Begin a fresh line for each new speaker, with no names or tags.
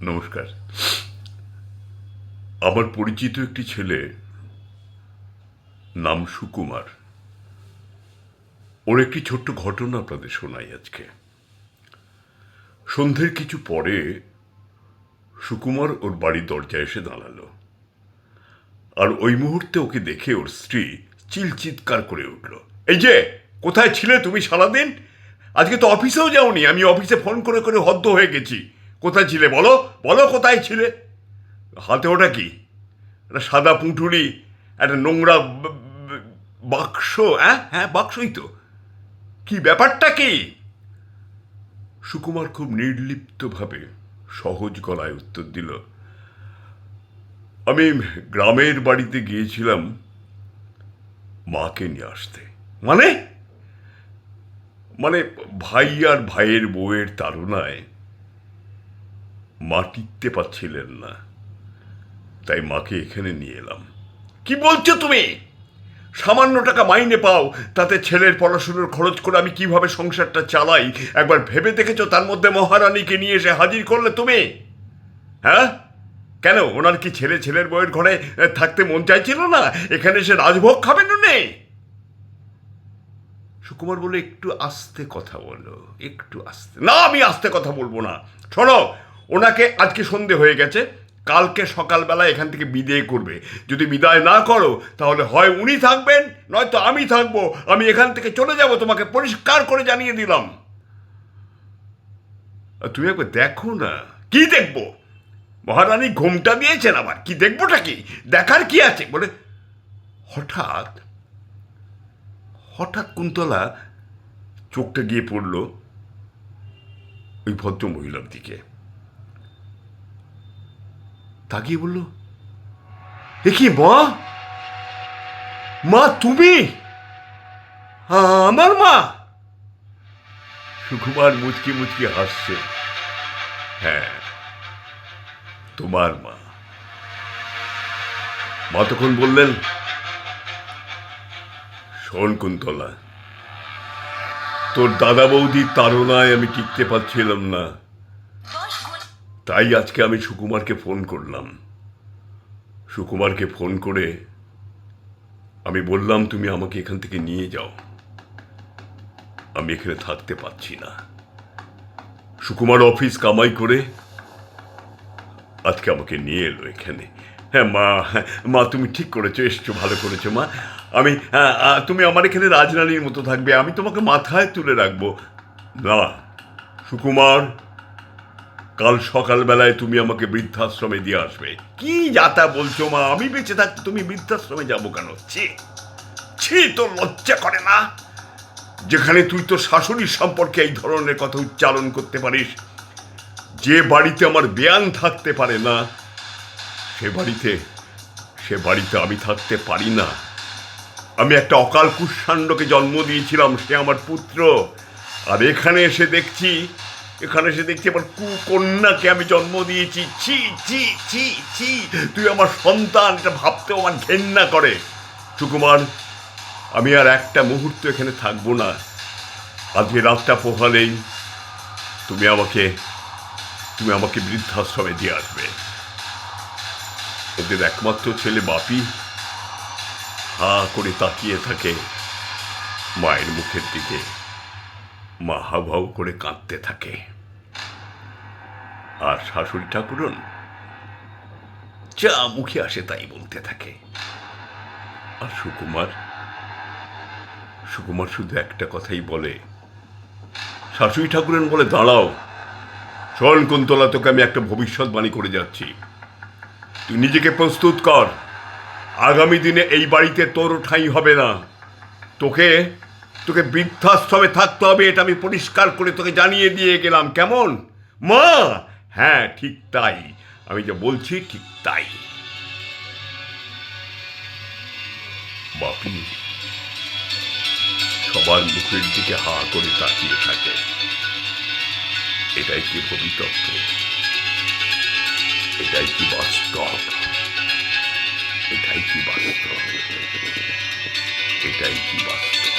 নমস্কার। আমার পরিচিত একটি ছেলে, নাম সুকুমার। ওর একটি ছোট্ট ঘটনা আপনাদের শোনাই আজকে। সন্ধ্যের কিছু পরে সুকুমার ওর বাড়ির দরজায় এসে দাঁড়ালো, আর ওই মুহূর্তে ওকে দেখে ওর স্ত্রী চিৎকার করে উঠল, এই যে, কোথায় ছিলে তুমি সারাদিন? আজকে তো অফিসেও যাওনি, আমি অফিসে ফোন করে করে হদ্দ হয়ে গেছি। কোথায় ছিলে বলো, বলো কোথায় ছিলে? হাতে ওটা কি? একটা সাদা পুঁটুলি, একটা নোংরা বাক্স। হ্যাঁ হ্যাঁ, বাক্সই তো। কি ব্যাপারটা কি? সুকুমার খুব নির্লিপ্তভাবে সহজ গলায় উত্তর দিল, আমি গ্রামের বাড়িতে গিয়েছিলাম মাকে নিয়ে আসতে। মানে? মানে ভাই আর ভাইয়ের বউয়ের তাড়নায় মা টিকতে পারছিলেন না, তাই মাকে এখানে নিয়ে এলাম। কি বলছো তুমি? সামান্য টাকা মাইনে পাও, তাতে ছেলের পড়াশুনোর খরচ করে আমি কিভাবে সংসারটা চালাই একবার ভেবে দেখেছো? তার মধ্যে মহারানীকে নিয়ে এসে হাজির করলে তুমি। হ্যাঁ, কেন ওনার কি ছেলের বউয়ের ঘরে থাকতে মন চাইছিল না? এখানে এসে রাজভোগ খাবেন উনি? সুকুমার বলে, একটু আস্তে কথা বলো, একটু আস্তে। না, আমি আস্তে কথা বলবো না। শোনো, ওনাকে আজকে সন্ধে হয়ে গেছে, কালকে সকালবেলা এখান থেকে বিদায় করবে। যদি বিদায় না করো তাহলে হয় উনি থাকবেন, নয়তো আমি থাকবো। আমি এখান থেকে চলে যাব, তোমাকে পরিষ্কার করে জানিয়ে দিলাম। তুমি একবার দেখো না। কি দেখবো? মহারানী ঘোমটা দিয়েছেন, আবার কি দেখবোটা কি? দেখার কি আছে বলে হঠাৎ হঠাৎ কুন্তলা চোখটা গিয়ে পড়ল ওই ভদ্র মহিলার দিকে। তাকিয়ে বলল, এ কি মা? মা তুমি? আমার মা? সুকুমার মুচকি মুচকি হাসছে। হ্যাঁ, তোমার মা। মা তখন বললেন, শোন কুন্তলা, তোর দাদা বৌদির তাড়নায় আমি টিকতে পারছিলাম না, তাই আজকে আমি সুকুমারকে ফোন করলাম। সুকুমারকে ফোন করে আমি বললাম, তুমি আমাকে এখান থেকে নিয়ে যাও, আমি এখানে থাকতে পারছি না। সুকুমার অফিস কামাই করে আজকে আমাকে নিয়ে এলো এখানে। হ্যাঁ মা, মা তুমি ঠিক করেছো, এসছো, ভালো করেছো মা। আমি তুমি আমার এখানে রাজরানীর মতো থাকবে, আমি তোমাকে মাথায় তুলে রাখবো। না সুকুমার, কাল সকালবেলায় তুমি আমাকে বৃদ্ধাশ্রমে দিয়ে আসবে। কি যাতা বলছো মা? আমি বেঁচে থাকতে তুমি বৃদ্ধাশ্রমে যাবো কেন? ছি ছি, তোর লজ্জা করে না? যেখানে তুই তোর শাশুড়ির সম্পর্কে এই ধরনের কথা উচ্চারণ করতে পারিস, যে বাড়িতে আমার বেয়ান থাকতে পারে না, সে বাড়িতে আমি থাকতে পারি না। আমি একটা অকাল কুষ্মাণ্ডকে জন্ম দিয়েছিলাম, সে আমার পুত্র। আর এখানে এসে দেখছি আমার কুকন্যাকে আমি জন্ম দিয়েছি। ছি ছি ছি ছি, তুই আমার সন্তান, এটা ভাবতেও আমার ঘেন্না করে। সুকুমার, আমি আর একটা মুহূর্ত এখানে থাকবো না। আজকে রাতটা পোহালেই তুমি আমাকে বৃদ্ধাশ্রমে দিয়ে আসবে। ওদের একমাত্র ছেলে বাপি হা করে তাকিয়ে থাকে মায়ের মুখের দিকে। মা হাউ করে কাঁদতে থাকে, আর শাশুড়ি ঠাকুরন যা মুখে আসে তাই বলতে থাকে। আর সুকুমার শুধু একটা কথাই বলে। শাশুড়ি ঠাকুরন বলে, দাঁড়াও, শোন কুন্তলা, তোকে আমি একটা ভবিষ্যৎবাণী করে যাচ্ছি। তুই নিজেকে প্রস্তুত কর, আগামী দিনে এই বাড়িতে তোর ঠাঁই হবে না। তোকে বৃদ্ধাশ্রমে থাকতে হবে, এটা আমি পরিষ্কার করে তোকে জানিয়ে দিয়ে গেলাম। কেমন মা? হ্যাঁ, ঠিক তাই, আমি যা বলছি ঠিক তাই। বাপি সবার মুখের দিকে হা করে তাকিয়ে থাকে। এটাই কি ভবিতব্য? এটাই কি বাস্তব? এটাই কি বাস্তব? এটাই কি বাস্তব?